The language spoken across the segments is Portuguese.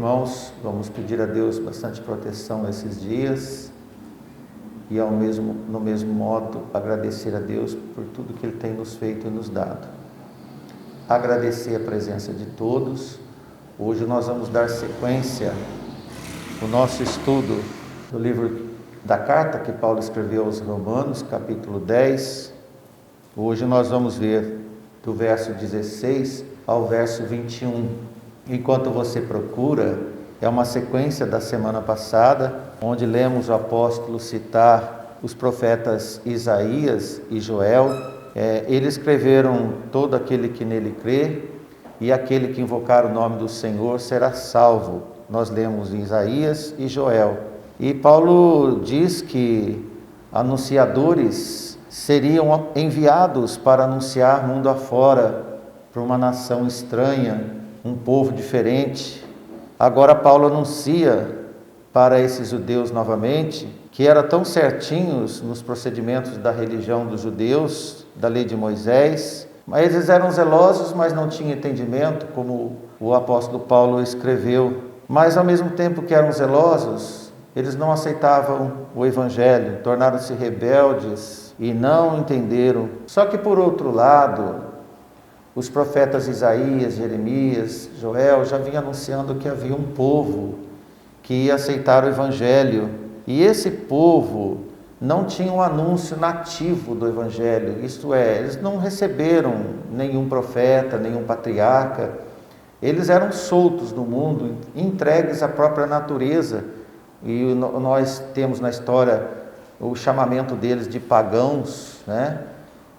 Irmãos, vamos pedir a Deus bastante proteção nesses dias e no mesmo modo agradecer a Deus por tudo que Ele tem nos feito e nos dado. Agradecer a presença de todos. Hoje nós vamos dar sequência ao nosso estudo do livro da carta que Paulo escreveu aos Romanos, capítulo 10. Hoje nós vamos ver do verso 16 ao verso 21. Enquanto você procura, é uma sequência da semana passada, onde lemos o apóstolo citar os profetas Isaías e Joel. Eles escreveram: todo aquele que nele crê e aquele que invocar o nome do Senhor será salvo. Nós lemos em Isaías e Joel. E Paulo diz que anunciadores seriam enviados para anunciar mundo afora, para uma nação estranha, um povo diferente. Agora Paulo anuncia para esses judeus novamente, que eram tão certinhos nos procedimentos da religião dos judeus, da lei de Moisés, mas eles eram zelosos, mas não tinham entendimento, como o apóstolo Paulo escreveu. Mas ao mesmo tempo que eram zelosos, eles não aceitavam o evangelho, tornaram-se rebeldes e não entenderam. Só que por outro lado, os profetas Isaías, Jeremias, Joel já vinham anunciando que havia um povo que ia aceitar o evangelho. E esse povo não tinha um anúncio nativo do evangelho, isto é, eles não receberam nenhum profeta, nenhum patriarca. Eles eram soltos no mundo, entregues à própria natureza. E nós temos na história o chamamento deles de pagãos, né?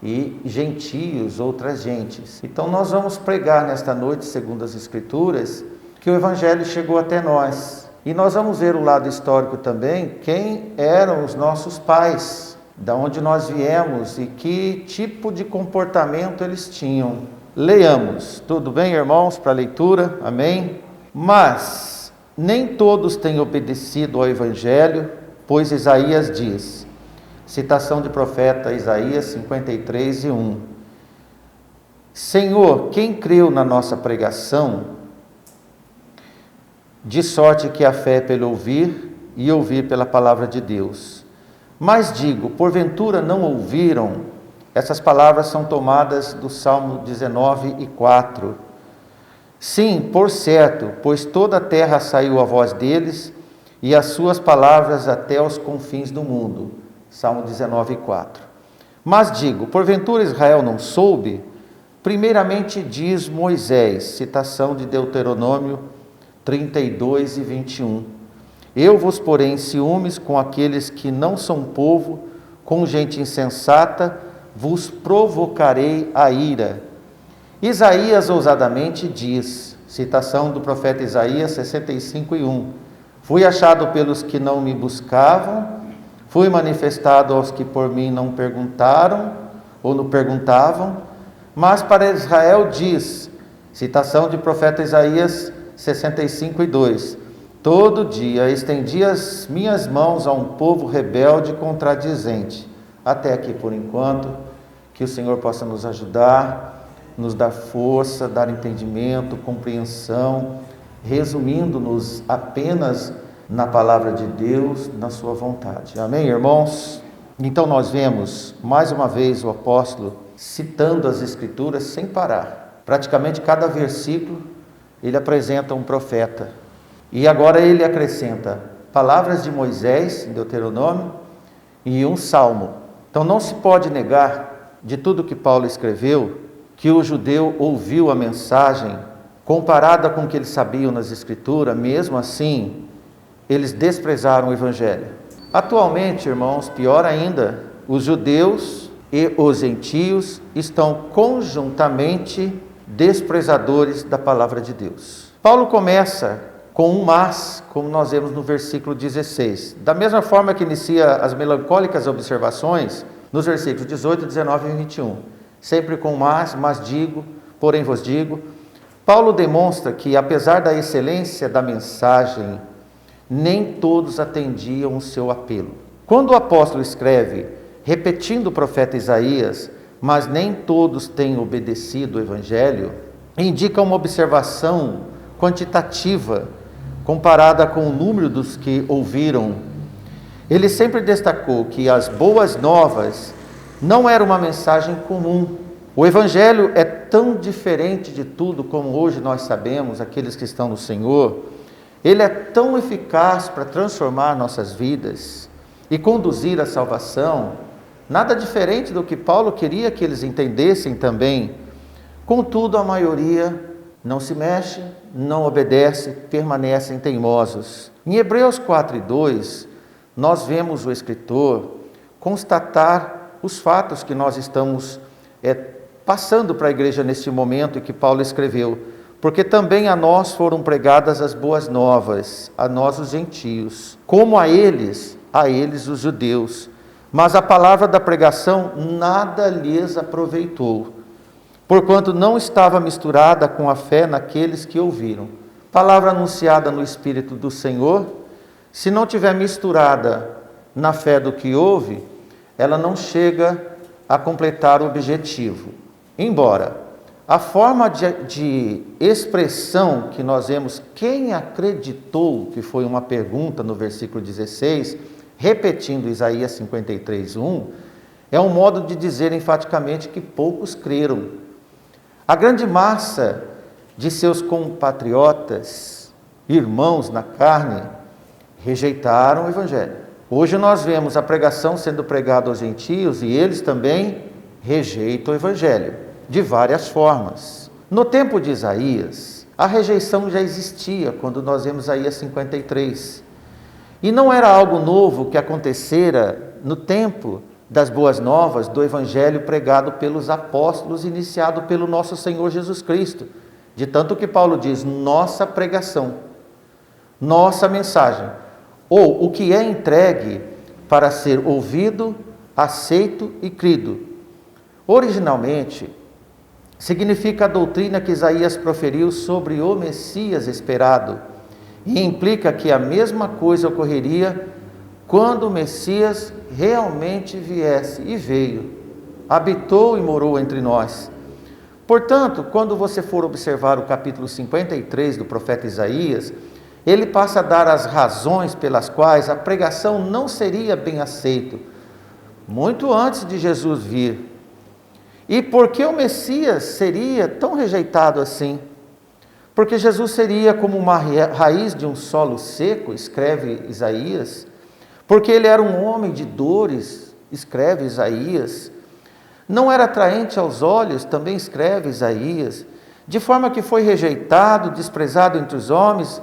E gentios, outras gentes. Então nós vamos pregar nesta noite, segundo as Escrituras, que o evangelho chegou até nós. E nós vamos ver o lado histórico também, quem eram os nossos pais, da onde nós viemos e que tipo de comportamento eles tinham. Leiamos, tudo bem, irmãos, para a leitura? Amém? Mas nem todos têm obedecido ao evangelho, pois Isaías diz, citação de profeta Isaías 53, 1. Senhor, quem creu na nossa pregação, de sorte que a fé é pelo ouvir e ouvir pela palavra de Deus. Mas digo, porventura não ouviram? Essas palavras são tomadas do Salmo 19, 4. Sim, por certo, pois toda a terra saiu a voz deles e as suas palavras até os confins do mundo. Salmo 19, 4. Mas digo, porventura Israel não soube? Primeiramente diz Moisés, citação de Deuteronômio 32 e 21. Eu vos porei em ciúmes com aqueles que não são povo, com gente insensata, vos provocarei a ira. Isaías ousadamente diz, citação do profeta Isaías 65 e 1. Fui achado pelos que não me buscavam, fui manifestado aos que por mim não perguntaram ou não perguntavam, mas para Israel diz, citação de profeta Isaías 65 e 2, todo dia estendi as minhas mãos a um povo rebelde e contradizente. Até aqui por enquanto, que o Senhor possa nos ajudar, nos dar força, dar entendimento, compreensão, resumindo-nos apenas na palavra de Deus, na sua vontade. Amém, irmãos? Então nós vemos, mais uma vez, o apóstolo citando as Escrituras sem parar. Praticamente cada versículo ele apresenta um profeta. E agora ele acrescenta palavras de Moisés, em Deuteronômio, e um salmo. Então não se pode negar, de tudo que Paulo escreveu, que o judeu ouviu a mensagem, comparada com o que eles sabiam nas Escrituras, mesmo assim, eles desprezaram o evangelho. Atualmente, irmãos, pior ainda, os judeus e os gentios estão conjuntamente desprezadores da palavra de Deus. Paulo começa com um mas, como nós vemos no versículo 16. Da mesma forma que inicia as melancólicas observações, nos versículos 18, 19 e 21. Sempre com mas digo, porém vos digo. Paulo demonstra que, apesar da excelência da mensagem, nem todos atendiam o seu apelo. Quando o apóstolo escreve, repetindo o profeta Isaías, mas nem todos têm obedecido o evangelho, indica uma observação quantitativa comparada com o número dos que ouviram. Ele sempre destacou que as boas novas não era uma mensagem comum. O Evangelho é tão diferente de tudo como hoje nós sabemos, aqueles que estão no Senhor. Ele é tão eficaz para transformar nossas vidas e conduzir à salvação, nada diferente do que Paulo queria que eles entendessem também. Contudo, a maioria não se mexe, não obedece, permanecem teimosos. Em Hebreus 4:2, nós vemos o escritor constatar os fatos que nós estamos passando para a igreja neste momento e que Paulo escreveu. Porque também a nós foram pregadas as boas novas, a nós os gentios, como a eles os judeus. Mas a palavra da pregação nada lhes aproveitou, porquanto não estava misturada com a fé naqueles que ouviram. Palavra anunciada no Espírito do Senhor, se não tiver misturada na fé do que ouve, ela não chega a completar o objetivo. Embora a forma de expressão que nós vemos, quem acreditou, que foi uma pergunta no versículo 16, repetindo Isaías 53:1, é um modo de dizer enfaticamente que poucos creram. A grande massa de seus compatriotas, irmãos na carne, rejeitaram o Evangelho. Hoje nós vemos a pregação sendo pregada aos gentios e eles também rejeitam o Evangelho, de várias formas. No tempo de Isaías, a rejeição já existia, quando nós vemos Isaías 53. E não era algo novo que acontecera no tempo das boas novas, do Evangelho pregado pelos apóstolos, iniciado pelo nosso Senhor Jesus Cristo. De tanto que Paulo diz, nossa pregação, nossa mensagem, ou o que é entregue para ser ouvido, aceito e crido. Originalmente, significa a doutrina que Isaías proferiu sobre o Messias esperado, e implica que a mesma coisa ocorreria quando o Messias realmente viesse, e veio, habitou e morou entre nós. Portanto, quando você for observar o capítulo 53 do profeta Isaías, ele passa a dar as razões pelas quais a pregação não seria bem aceita, muito antes de Jesus vir. E por que o Messias seria tão rejeitado assim? Porque Jesus seria como uma raiz de um solo seco, escreve Isaías. Porque ele era um homem de dores, escreve Isaías. Não era atraente aos olhos, também escreve Isaías. De forma que foi rejeitado, desprezado entre os homens.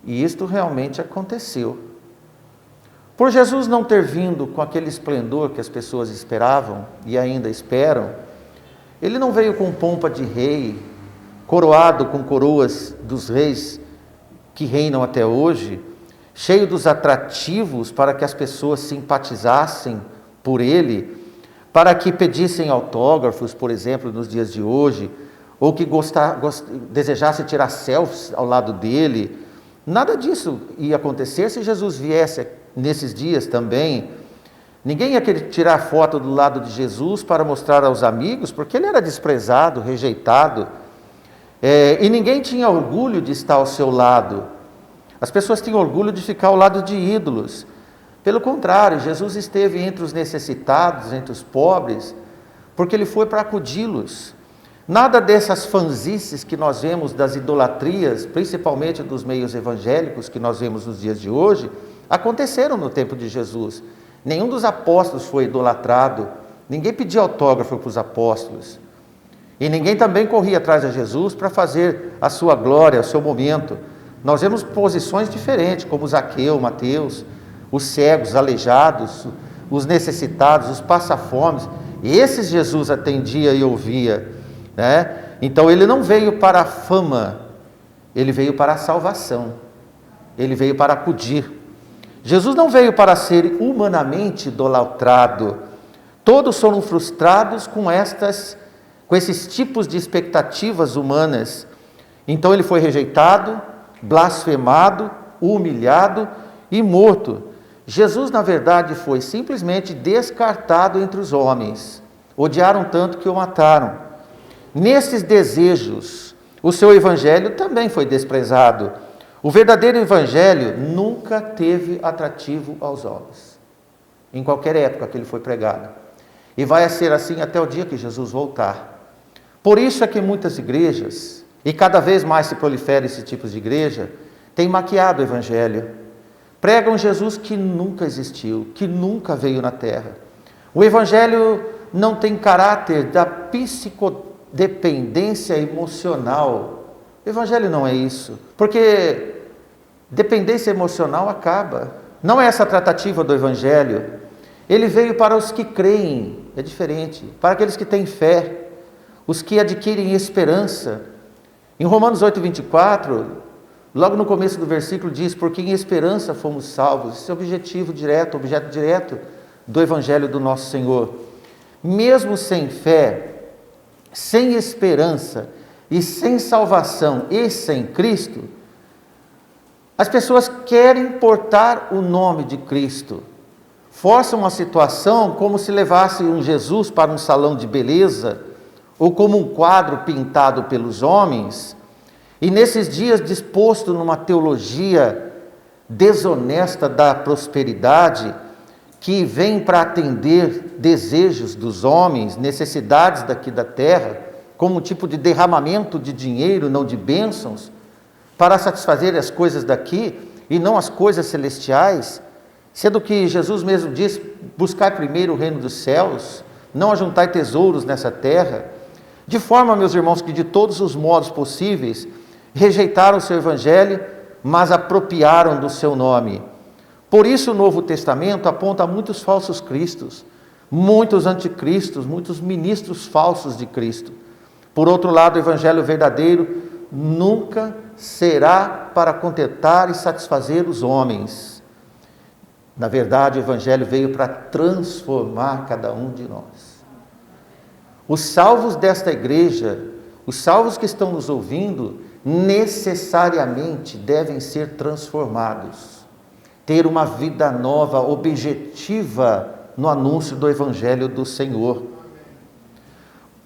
E isto realmente aconteceu. Por Jesus não ter vindo com aquele esplendor que as pessoas esperavam e ainda esperam, ele não veio com pompa de rei, coroado com coroas dos reis que reinam até hoje, cheio dos atrativos para que as pessoas simpatizassem por ele, para que pedissem autógrafos, por exemplo, nos dias de hoje, ou que desejassem tirar selfies ao lado dele. Nada disso ia acontecer se Jesus viesse nesses dias também. Ninguém ia querer tirar foto do lado de Jesus para mostrar aos amigos, porque ele era desprezado, rejeitado. E ninguém tinha orgulho de estar ao seu lado. As pessoas tinham orgulho de ficar ao lado de ídolos. Pelo contrário, Jesus esteve entre os necessitados, entre os pobres, porque ele foi para acudi-los. Nada dessas fanzices que nós vemos das idolatrias, principalmente dos meios evangélicos que nós vemos nos dias de hoje, aconteceram no tempo de Jesus. Nenhum dos apóstolos foi idolatrado, ninguém pedia autógrafo para os apóstolos. E ninguém também corria atrás de Jesus para fazer a sua glória, o seu momento. Nós vemos posições diferentes, como Zaqueu, Mateus, os cegos, os aleijados, os necessitados, os passafomes. Esses Jesus atendia e ouvia, né? Então ele não veio para a fama, ele veio para a salvação, ele veio para acudir. Jesus não veio para ser humanamente idolatrado. Todos foram frustrados com esses tipos de expectativas humanas. Então ele foi rejeitado, blasfemado, humilhado e morto. Jesus, na verdade, foi simplesmente descartado entre os homens. Odiaram tanto que o mataram. Nesses desejos, o seu evangelho também foi desprezado. O verdadeiro evangelho nunca teve atrativo aos olhos, em qualquer época que ele foi pregado. E vai ser assim até o dia que Jesus voltar. Por isso é que muitas igrejas, e cada vez mais se prolifera esse tipo de igreja, têm maquiado o evangelho. Pregam Jesus que nunca existiu, que nunca veio na terra. O evangelho não tem caráter da psicodependência emocional. O evangelho não é isso, porque dependência emocional acaba. Não é essa a tratativa do evangelho. Ele veio para os que creem, é diferente, para aqueles que têm fé, os que adquirem esperança. Em Romanos 8:24, logo no começo do versículo diz: porque em esperança fomos salvos. Esse é o objeto direto do evangelho do nosso Senhor. Mesmo sem fé, sem esperança e sem salvação e sem Cristo, as pessoas querem portar o nome de Cristo. Forçam a situação como se levasse um Jesus para um salão de beleza, ou como um quadro pintado pelos homens, e nesses dias disposto numa teologia desonesta da prosperidade, que vem para atender desejos dos homens, necessidades daqui da terra, como um tipo de derramamento de dinheiro, não de bênçãos, para satisfazer as coisas daqui e não as coisas celestiais, sendo que Jesus mesmo diz: buscai primeiro o reino dos céus, não ajuntai tesouros nessa terra, de forma, meus irmãos, que de todos os modos possíveis rejeitaram o seu evangelho, mas apropriaram do seu nome. Por isso o Novo Testamento aponta muitos falsos cristos, muitos anticristos, muitos ministros falsos de Cristo. Por outro lado, o evangelho verdadeiro nunca será para contentar e satisfazer os homens. Na verdade, o evangelho veio para transformar cada um de nós. Os salvos desta igreja, os salvos que estão nos ouvindo, necessariamente devem ser transformados, ter uma vida nova, objetiva no anúncio do evangelho do Senhor.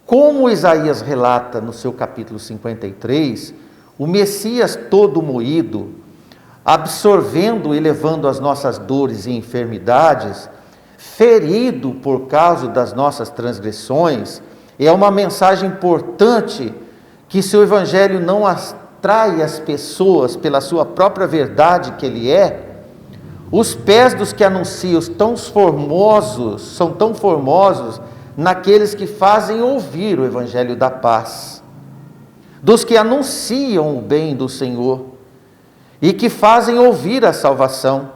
Como Isaías relata no seu capítulo 53, o Messias todo moído, absorvendo e levando as nossas dores e enfermidades, ferido por causa das nossas transgressões, é uma mensagem importante que, se o evangelho não atrai as pessoas pela sua própria verdade que ele é, os pés dos que anunciam são tão formosos naqueles que fazem ouvir o evangelho da paz, dos que anunciam o bem do Senhor e que fazem ouvir a salvação.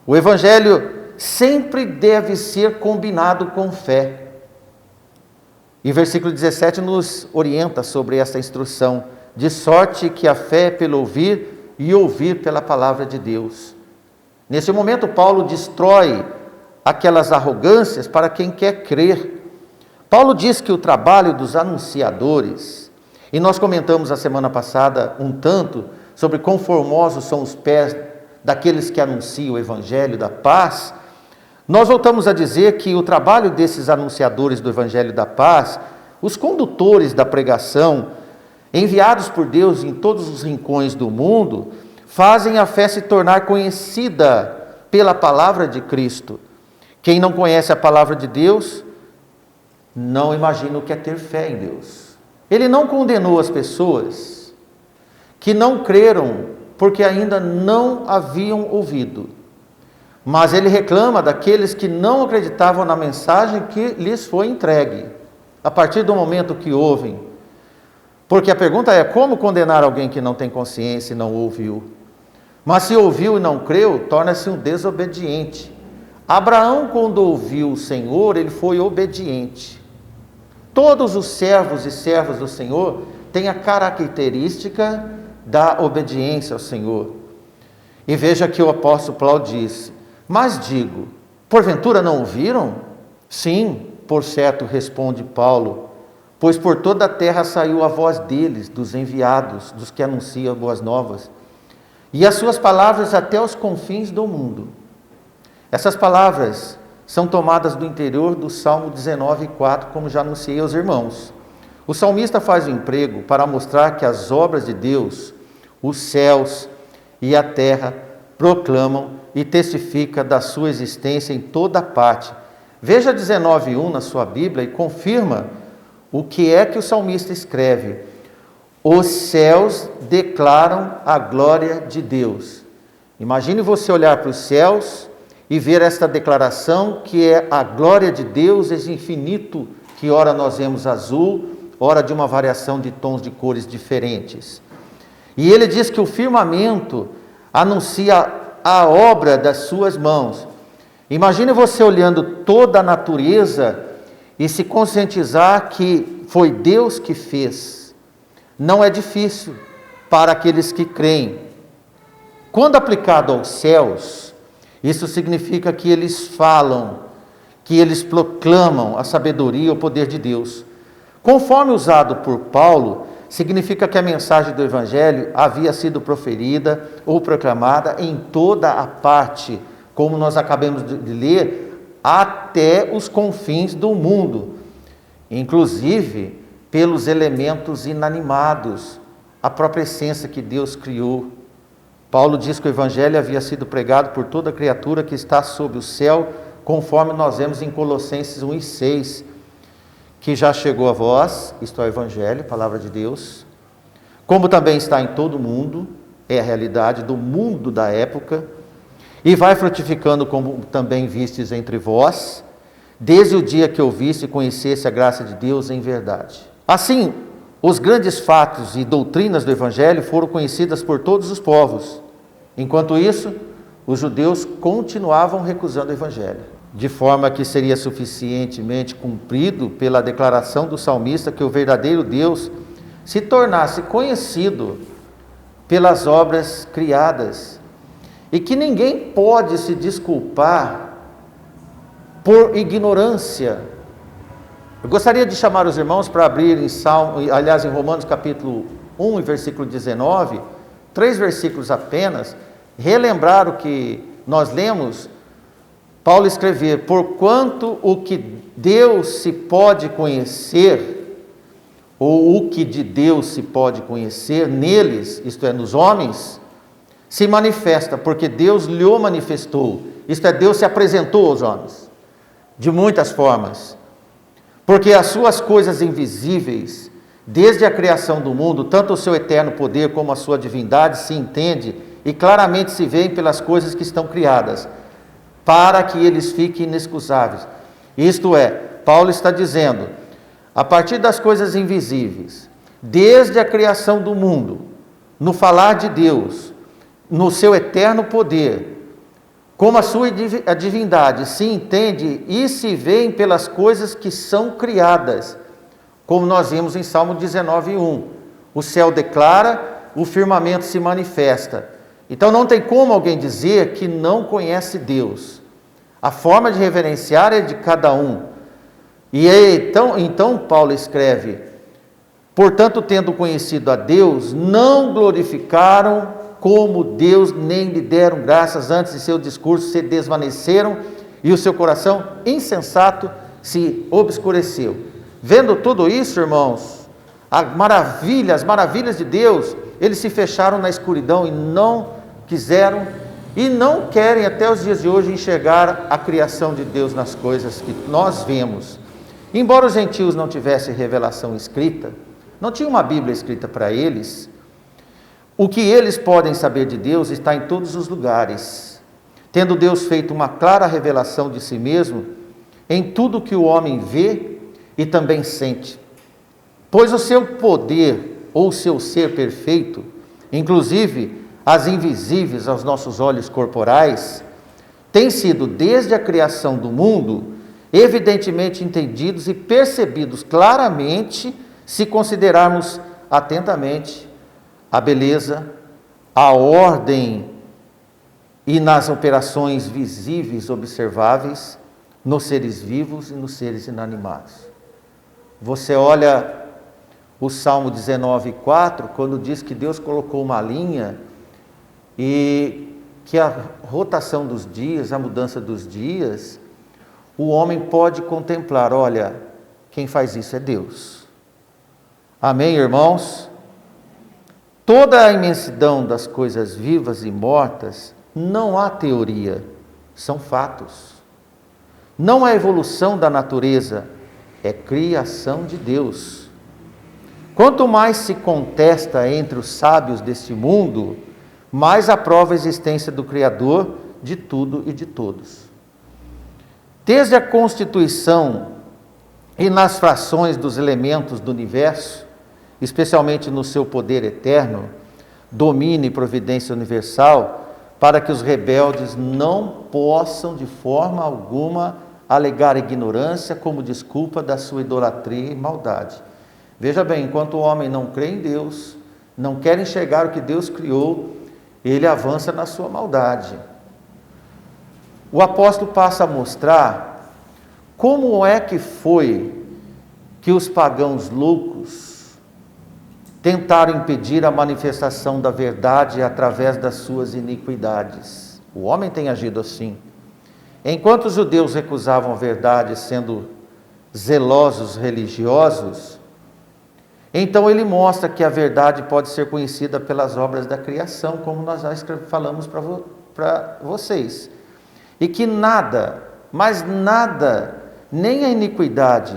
O evangelho sempre deve ser combinado com fé. E versículo 17 nos orienta sobre essa instrução: de sorte que a fé é pelo ouvir e ouvir pela palavra de Deus. Nesse momento, Paulo destrói aquelas arrogâncias para quem quer crer. Paulo diz que o trabalho dos anunciadores, e nós comentamos a semana passada um tanto sobre quão formosos são os pés daqueles que anunciam o evangelho da paz. Nós voltamos a dizer que o trabalho desses anunciadores do evangelho da paz, os condutores da pregação, enviados por Deus em todos os rincões do mundo, fazem a fé se tornar conhecida pela palavra de Cristo. Quem não conhece a palavra de Deus, não imagina o que é ter fé em Deus. Ele não condenou as pessoas que não creram porque ainda não haviam ouvido. Mas ele reclama daqueles que não acreditavam na mensagem que lhes foi entregue, a partir do momento que ouvem. Porque a pergunta é: como condenar alguém que não tem consciência e não ouviu? Mas se ouviu e não creu, torna-se um desobediente. Abraão, quando ouviu o Senhor, ele foi obediente. Todos os servos e servas do Senhor têm a característica da obediência ao Senhor. E veja que o apóstolo Paulo disse: mas digo, porventura não ouviram? Sim, por certo, responde Paulo, pois por toda a terra saiu a voz deles, dos enviados, dos que anunciam boas novas, e as suas palavras até os confins do mundo. Essas palavras são tomadas do interior do Salmo 19:4, como já anunciei aos irmãos. O salmista faz o emprego para mostrar que as obras de Deus, os céus e a terra proclamam e testifica da sua existência em toda parte. Veja 19:1 na sua Bíblia e confirma o que é que o salmista escreve. Os céus declaram a glória de Deus. Imagine você olhar para os céus e ver esta declaração que é a glória de Deus, esse infinito que ora nós vemos azul, ora de uma variação de tons de cores diferentes. E ele diz que o firmamento anuncia a obra das suas mãos. Imagine você olhando toda a natureza e se conscientizar que foi Deus que fez. Não é difícil para aqueles que creem. Quando aplicado aos céus, isso significa que eles falam, que eles proclamam a sabedoria e o poder de Deus. Conforme usado por Paulo, significa que a mensagem do Evangelho havia sido proferida ou proclamada em toda a parte, como nós acabamos de ler, até os confins do mundo, inclusive pelos elementos inanimados, a própria essência que Deus criou. Paulo diz que o Evangelho havia sido pregado por toda criatura que está sob o céu, conforme nós vemos em Colossenses 1:6, que já chegou a vós, isto é o Evangelho, palavra de Deus, como também está em todo o mundo, é a realidade do mundo da época, e vai frutificando como também vistes entre vós, desde o dia que ouviste e conhecesse a graça de Deus em verdade. Assim, os grandes fatos e doutrinas do Evangelho foram conhecidas por todos os povos. Enquanto isso, os judeus continuavam recusando o Evangelho, de forma que seria suficientemente cumprido pela declaração do salmista que o verdadeiro Deus se tornasse conhecido pelas obras criadas, e que ninguém pode se desculpar por ignorância. Eu gostaria de chamar os irmãos para abrir em Romanos capítulo 1 e versículo 19, 3 versículos apenas, relembrar o que nós lemos. Paulo escrever: porquanto o que Deus se pode conhecer, ou o que de Deus se pode conhecer neles, isto é, nos homens, se manifesta, porque Deus lhe manifestou, isto é, Deus se apresentou aos homens, de muitas formas, porque as suas coisas invisíveis, desde a criação do mundo, tanto o seu eterno poder como a sua divindade se entende e claramente se veem pelas coisas que estão criadas, para que eles fiquem inexcusáveis. Isto é, Paulo está dizendo, a partir das coisas invisíveis, desde a criação do mundo, no falar de Deus, no seu eterno poder, como a sua divindade se entende e se veem pelas coisas que são criadas, como nós vimos em Salmo 19:1. O céu declara, o firmamento se manifesta. Então não tem como alguém dizer que não conhece Deus. A forma de reverenciar é de cada um. E então Paulo escreve: portanto, tendo conhecido a Deus, não glorificaram como Deus, nem lhe deram graças, antes de seu discurso se desvaneceram, e o seu coração insensato se obscureceu. Vendo tudo isso, irmãos, as maravilhas de Deus, eles se fecharam na escuridão e não quiseram e não querem até os dias de hoje enxergar a criação de Deus nas coisas que nós vemos. Embora os gentios não tivessem revelação escrita, não tinha uma Bíblia escrita para eles, o que eles podem saber de Deus está em todos os lugares, tendo Deus feito uma clara revelação de si mesmo em tudo que o homem vê e também sente. Pois o seu poder ou o seu ser perfeito, inclusive as invisíveis aos nossos olhos corporais, têm sido desde a criação do mundo evidentemente entendidos e percebidos claramente se considerarmos atentamente a beleza, a ordem e nas operações visíveis observáveis nos seres vivos e nos seres inanimados. Você olha o Salmo 19:4, quando diz que Deus colocou uma linha e que a rotação dos dias, a mudança dos dias, o homem pode contemplar. Olha, quem faz isso é Deus. Amém, irmãos? Toda a imensidão das coisas vivas e mortas, não há teoria, são fatos. Não é evolução da natureza, é criação de Deus. Quanto mais se contesta entre os sábios deste mundo, mais aprova a existência do Criador de tudo e de todos. Desde a constituição e nas frações dos elementos do universo, especialmente no seu poder eterno, domínio e providência universal, para que os rebeldes não possam de forma alguma alegar ignorância como desculpa da sua idolatria e maldade. Veja bem, enquanto o homem não crê em Deus, não quer enxergar o que Deus criou, ele avança na sua maldade. O apóstolo passa a mostrar como é que foi que os pagãos loucos tentaram impedir a manifestação da verdade através das suas iniquidades. O homem tem agido assim. Enquanto os judeus recusavam a verdade, sendo zelosos religiosos, então ele mostra que a verdade pode ser conhecida pelas obras da criação, como nós já falamos para vocês. E que nada, mas nada, nem a iniquidade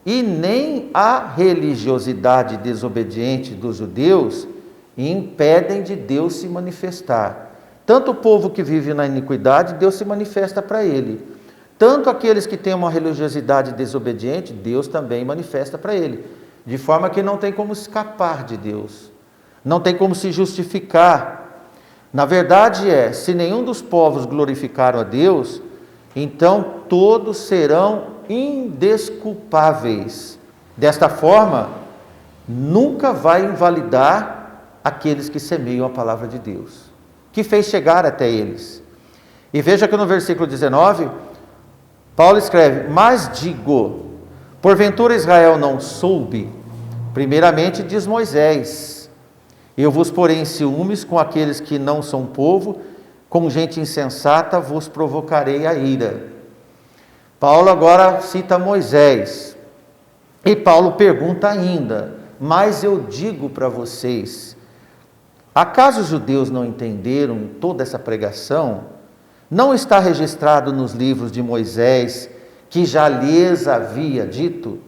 e nem a religiosidade desobediente dos judeus impedem de Deus se manifestar. Tanto o povo que vive na iniquidade, Deus se manifesta para ele. Tanto aqueles que têm uma religiosidade desobediente, Deus também manifesta para ele. De forma que não tem como escapar de Deus. Não tem como se justificar. Na verdade se nenhum dos povos glorificaram a Deus, então todos serão indesculpáveis. Desta forma, nunca vai invalidar aqueles que semeiam a palavra de Deus, que fez chegar até eles. E veja que no versículo 19, Paulo escreve: mas digo, porventura Israel não soube? Primeiramente diz Moisés: eu vos porei em ciúmes com aqueles que não são povo, com gente insensata vos provocarei a ira. Paulo agora cita Moisés. E Paulo pergunta ainda: mas eu digo para vocês, acaso os judeus não entenderam toda essa pregação? Não está registrado nos livros de Moisés, que já lhes havia dito: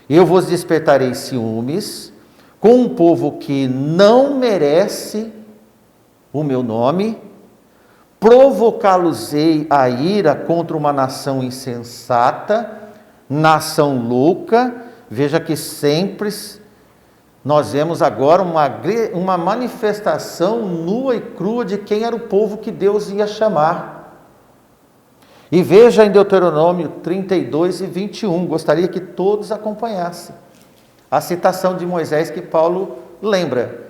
eu vos despertarei ciúmes com um povo que não merece o meu nome, provocá-los-ei a ira contra uma nação insensata, nação louca. Veja que sempre nós vemos agora uma manifestação nua e crua de quem era o povo que Deus ia chamar. E veja em Deuteronômio 32 e 21, gostaria que todos acompanhassem a citação de Moisés que Paulo lembra.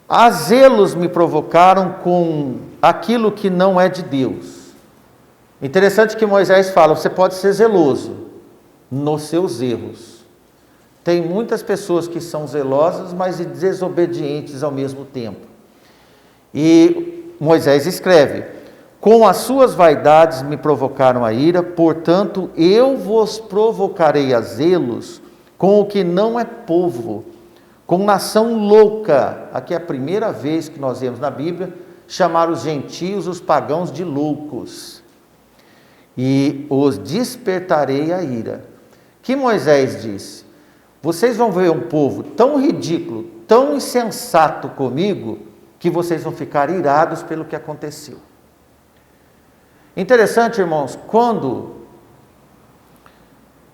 A zelos me provocaram com aquilo que não é de Deus. Interessante que Moisés fala: você pode ser zeloso nos seus erros. Tem muitas pessoas que são zelosas, mas desobedientes ao mesmo tempo. E Moisés escreve: com as suas vaidades me provocaram a ira, portanto eu vos provocarei a zelos com o que não é povo, com nação louca. Aqui é a primeira vez que nós vemos na Bíblia chamar os gentios, os pagãos, de loucos. E os despertarei a ira. Que Moisés disse: vocês vão ver um povo tão ridículo, tão insensato comigo, que vocês vão ficar irados pelo que aconteceu. Interessante, irmãos,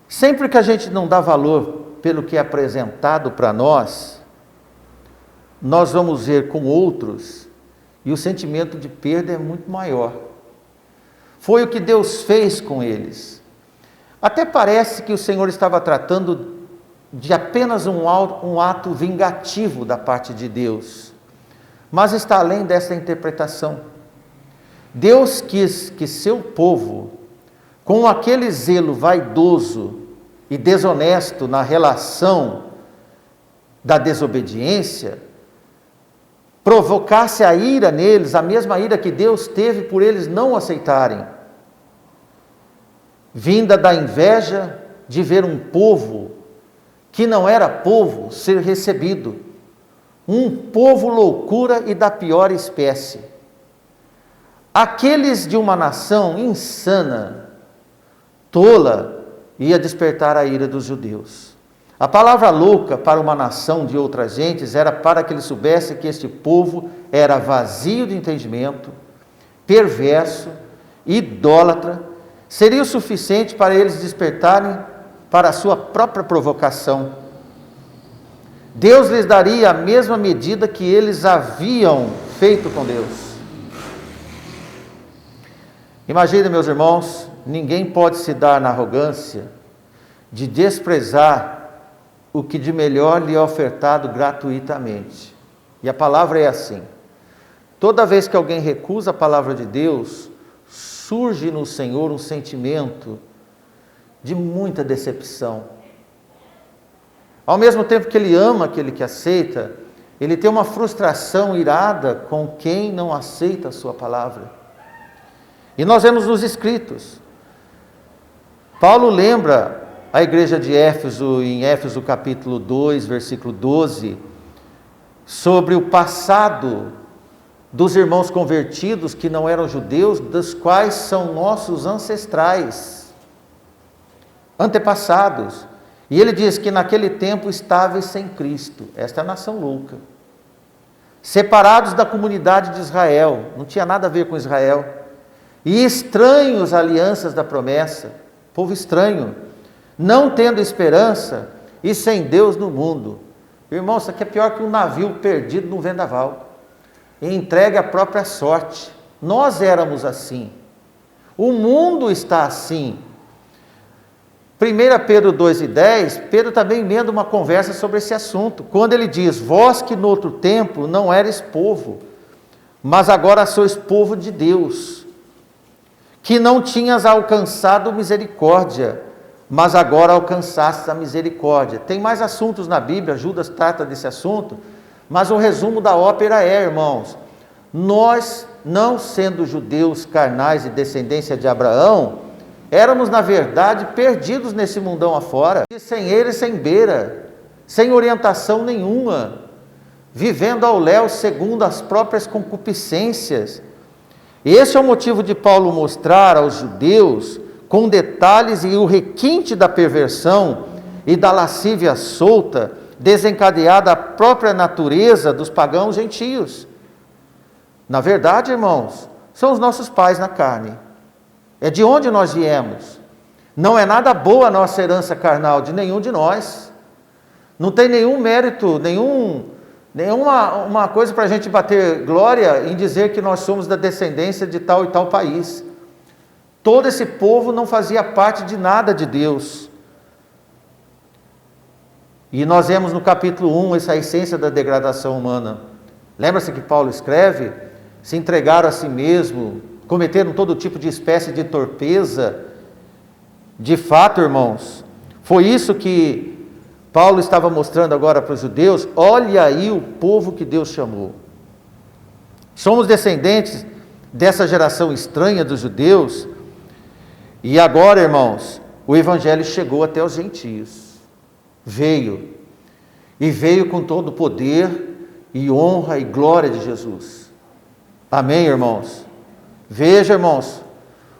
sempre que a gente não dá valor pelo que é apresentado para nós, nós vamos ver com outros, e o sentimento de perda é muito maior. Foi o que Deus fez com eles. Até parece que o Senhor estava tratando de apenas um ato vingativo da parte de Deus, mas está além dessa interpretação. Deus quis que seu povo, com aquele zelo vaidoso e desonesto na relação da desobediência, provocasse a ira neles, a mesma ira que Deus teve por eles não aceitarem, vinda da inveja de ver um povo que não era povo ser recebido, um povo loucura e da pior espécie. Aqueles de uma nação insana, tola, ia despertar a ira dos judeus. A palavra louca para uma nação de outras gentes era para que eles soubessem que este povo era vazio de entendimento, perverso, idólatra. Seria o suficiente para eles despertarem para a sua própria provocação. Deus lhes daria a mesma medida que eles haviam feito com Deus. Imagine, meus irmãos, ninguém pode se dar na arrogância de desprezar o que de melhor lhe é ofertado gratuitamente. E a palavra é assim: toda vez que alguém recusa a palavra de Deus, surge no Senhor um sentimento de muita decepção. Ao mesmo tempo que ele ama aquele que aceita, ele tem uma frustração irada com quem não aceita a sua palavra. E nós vemos nos escritos, Paulo lembra a igreja de Éfeso, em Éfeso capítulo 2, versículo 12, sobre o passado dos irmãos convertidos que não eram judeus, dos quais são nossos ancestrais, antepassados. E ele diz que naquele tempo estáveis sem Cristo, esta é a nação louca, separados da comunidade de Israel, não tinha nada a ver com Israel, e estranhos à alianças da promessa, povo estranho, não tendo esperança e sem Deus no mundo. Irmão, isso aqui é pior que um navio perdido num vendaval, e entregue à própria sorte. Nós éramos assim, o mundo está assim. 1 Pedro 2:10, Pedro também emenda uma conversa sobre esse assunto, quando ele diz: vós que no outro tempo não eres povo, mas agora sois povo de Deus, que não tinhas alcançado misericórdia, mas agora alcançaste a misericórdia. Tem mais assuntos na Bíblia, Judas trata desse assunto, mas o resumo da ópera é, irmãos, nós, não sendo judeus carnais e descendência de Abraão, éramos na verdade perdidos nesse mundão afora, sem ele e sem beira, sem orientação nenhuma, vivendo ao léu segundo as próprias concupiscências. Esse é o motivo de Paulo mostrar aos judeus, com detalhes e o requinte da perversão e da lascívia solta, desencadeada a própria natureza dos pagãos gentios. Na verdade, irmãos, são os nossos pais na carne. É de onde nós viemos. Não é nada boa a nossa herança carnal de nenhum de nós. Não tem nenhum mérito, nenhuma coisa para a gente bater glória em dizer que nós somos da descendência de tal e tal país. Todo esse povo não fazia parte de nada de Deus. E nós vemos no capítulo 1 essa essência da degradação humana. Lembra-se que Paulo escreve? Se entregaram a si mesmo, cometeram todo tipo de espécie de torpeza. De fato, irmãos, foi isso que Paulo estava mostrando agora para os judeus. Olha aí o povo que Deus chamou. Somos descendentes dessa geração estranha dos judeus. E agora, irmãos, o evangelho chegou até os gentios. Veio. E veio com todo o poder e honra e glória de Jesus. Amém, irmãos? Veja, irmãos,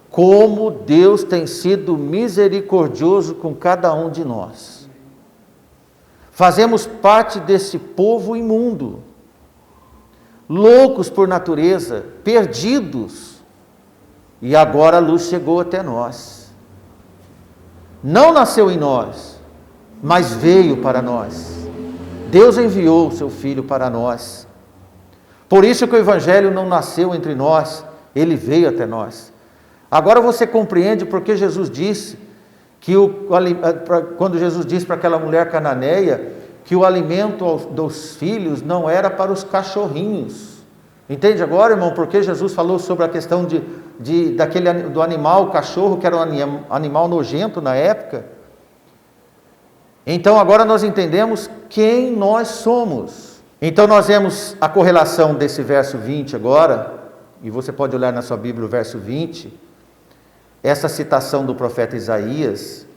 como Deus tem sido misericordioso com cada um de nós. Fazemos parte desse povo imundo, loucos por natureza, perdidos, e agora a luz chegou até nós. Não nasceu em nós, mas veio para nós. Deus enviou o seu Filho para nós. Por isso que o Evangelho não nasceu entre nós, ele veio até nós. Agora você compreende porque Jesus disse que quando Jesus disse para aquela mulher cananeia que o alimento dos filhos não era para os cachorrinhos. Entende agora, irmão, porque Jesus falou sobre a questão do animal, o cachorro, que era um animal nojento na época? Então agora nós entendemos quem nós somos. Então nós vemos a correlação desse verso 20 agora, e você pode olhar na sua Bíblia o verso 20, essa citação do profeta Isaías,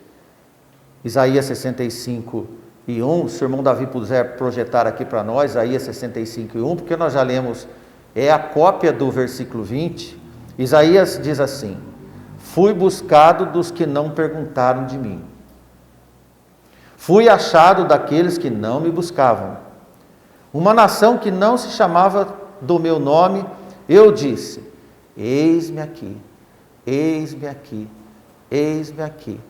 Isaías 65, se o irmão Davi puder projetar aqui para nós, Isaías 65:1, porque nós já lemos, é a cópia do versículo 20. Isaías diz assim: fui buscado dos que não perguntaram de mim. Fui achado daqueles que não me buscavam. Uma nação que não se chamava do meu nome, eu disse: eis-me aqui, eis-me aqui, eis-me aqui.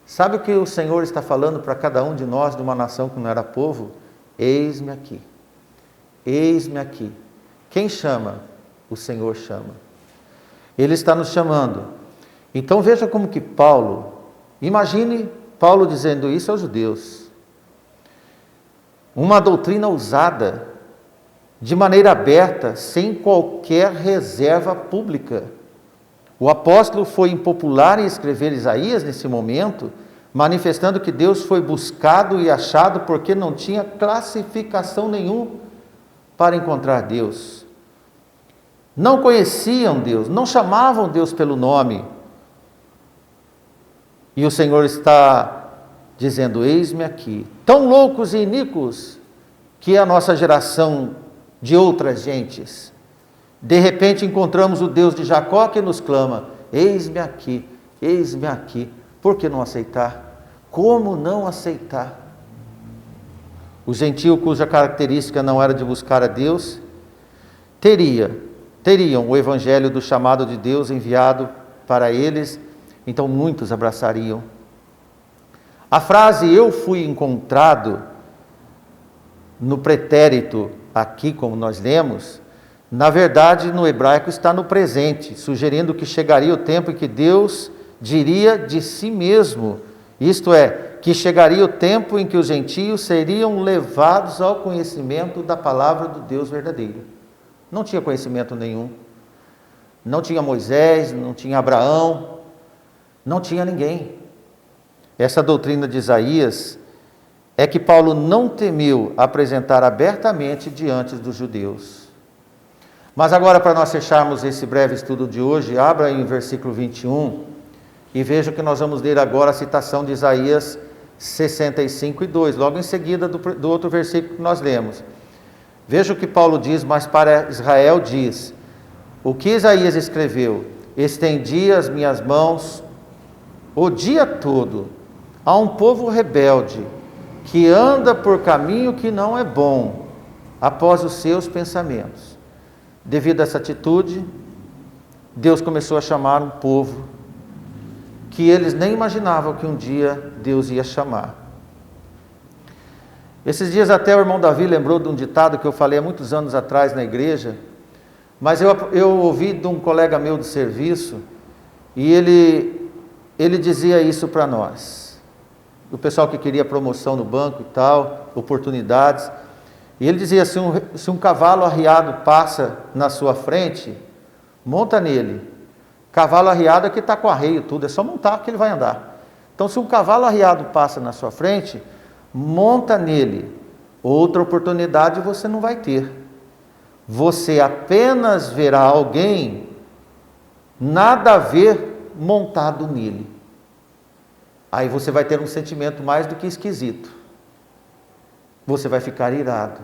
Sabe o que o Senhor está falando para cada um de nós, de uma nação que não era povo? Eis-me aqui, eis-me aqui. Quem chama? O Senhor chama. Ele está nos chamando. Então veja como que Paulo, imagine Paulo dizendo isso aos judeus. Uma doutrina usada de maneira aberta, sem qualquer reserva pública. O apóstolo foi impopular em escrever Isaías nesse momento, manifestando que Deus foi buscado e achado porque não tinha classificação nenhuma para encontrar Deus. Não conheciam Deus, não chamavam Deus pelo nome. E o Senhor está dizendo: eis-me aqui. Tão loucos e iníquos que é a nossa geração de outras gentes. De repente encontramos o Deus de Jacó que nos clama: eis-me aqui, eis-me aqui. Por que não aceitar? Como não aceitar? O gentio, cuja característica não era de buscar a Deus, teriam o evangelho do chamado de Deus enviado para eles, então muitos abraçariam. A frase eu fui encontrado, no pretérito aqui, como nós lemos, na verdade no hebraico está no presente, sugerindo que chegaria o tempo em que Deus diria de si mesmo, isto é, que chegaria o tempo em que os gentios seriam levados ao conhecimento da palavra do Deus verdadeiro. Não tinha conhecimento nenhum, não tinha Moisés, não tinha Abraão, não tinha ninguém. Essa doutrina de Isaías é que Paulo não temeu apresentar abertamente diante dos judeus. Mas agora, para nós fecharmos esse breve estudo de hoje, abra em versículo 21 e veja que nós vamos ler agora a citação de Isaías 65:2, logo em seguida do outro versículo que nós lemos. Veja o que Paulo diz, mas para Israel diz: o que Isaías escreveu: estendi as minhas mãos o dia todo a um povo rebelde, que anda por caminho que não é bom, após os seus pensamentos. Devido a essa atitude, Deus começou a chamar um povo que eles nem imaginavam que um dia Deus ia chamar. Esses dias até o irmão Davi lembrou de um ditado que eu falei há muitos anos atrás na igreja, mas eu ouvi de um colega meu de serviço, e ele dizia isso para nós, o pessoal que queria promoção no banco e tal, oportunidades, e ele dizia: se um cavalo arriado passa na sua frente, monta nele. Cavalo arriado é que está com arreio tudo, é só montar que ele vai andar. Então, se um cavalo arriado passa na sua frente, monta nele. Outra oportunidade você não vai ter. Você apenas verá alguém nada a ver montado nele. Aí você vai ter um sentimento mais do que esquisito. Você vai ficar irado.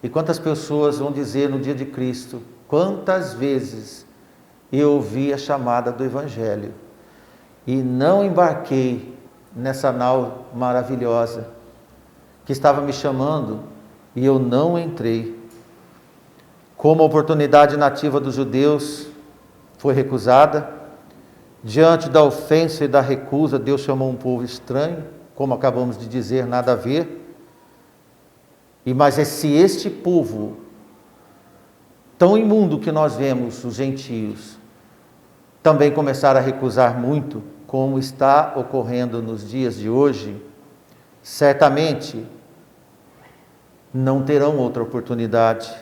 E quantas pessoas vão dizer no dia de Cristo: quantas vezes eu ouvi a chamada do Evangelho e não embarquei nessa nau maravilhosa que estava me chamando e eu não entrei. Como a oportunidade nativa dos judeus foi recusada, diante da ofensa e da recusa, Deus chamou um povo estranho, como acabamos de dizer, nada a ver. Mas se este povo tão imundo que nós vemos, os gentios, também começar a recusar muito, como está ocorrendo nos dias de hoje, certamente não terão outra oportunidade.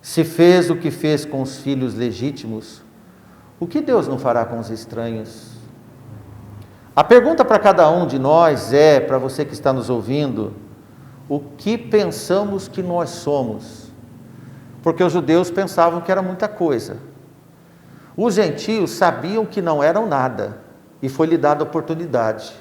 Se fez o que fez com os filhos legítimos, o que Deus não fará com os estranhos? A pergunta para cada um de nós é, para você que está nos ouvindo: o que pensamos que nós somos? Porque os judeus pensavam que era muita coisa. Os gentios sabiam que não eram nada, e foi-lhe dada a oportunidade.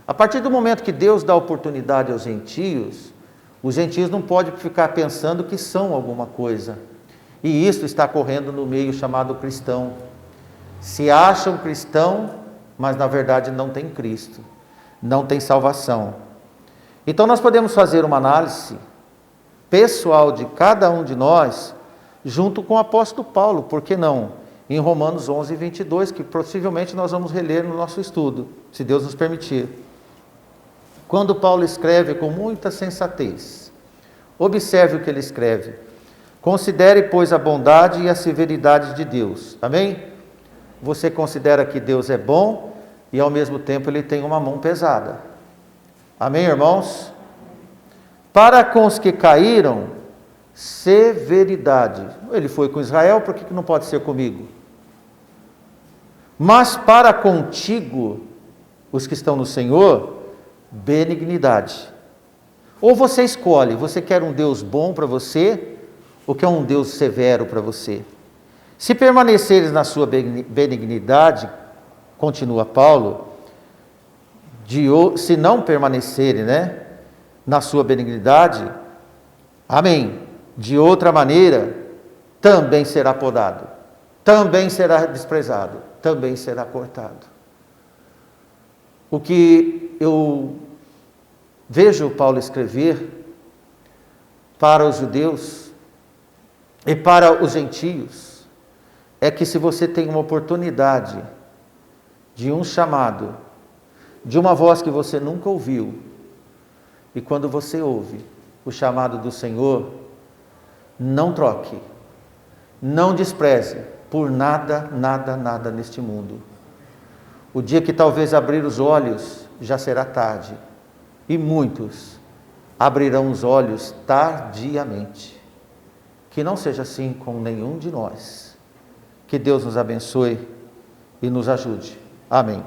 A partir do momento que Deus dá oportunidade aos gentios, os gentios não podem ficar pensando que são alguma coisa. E isso está ocorrendo no meio chamado cristão. Se acham cristão, mas na verdade não tem Cristo, não tem salvação. Então nós podemos fazer uma análise pessoal de cada um de nós, junto com o apóstolo Paulo, por que não? Em Romanos 11, 22, que possivelmente nós vamos reler no nosso estudo, se Deus nos permitir. Quando Paulo escreve com muita sensatez, observe o que ele escreve. Considere, pois, a bondade e a severidade de Deus. Amém? Você considera que Deus é bom e ao mesmo tempo Ele tem uma mão pesada. Amém, irmãos? Para com os que caíram, severidade. Ele foi com Israel, por que não pode ser comigo? Mas para contigo, os que estão no Senhor, benignidade. Ou você escolhe, você quer um Deus bom para você, ou quer um Deus severo para você? Se permaneceres na sua benignidade, continua Paulo, se não permanecerem, na sua benignidade, amém, de outra maneira, também será podado, também será desprezado, também será cortado. O que eu vejo Paulo escrever para os judeus e para os gentios, é que se você tem uma oportunidade de um chamado, de uma voz que você nunca ouviu, e quando você ouve o chamado do Senhor, não troque, não despreze por nada, nada, nada neste mundo. O dia que talvez abrir os olhos, já será tarde, e muitos abrirão os olhos tardiamente. Que não seja assim com nenhum de nós. Que Deus nos abençoe e nos ajude. Amém.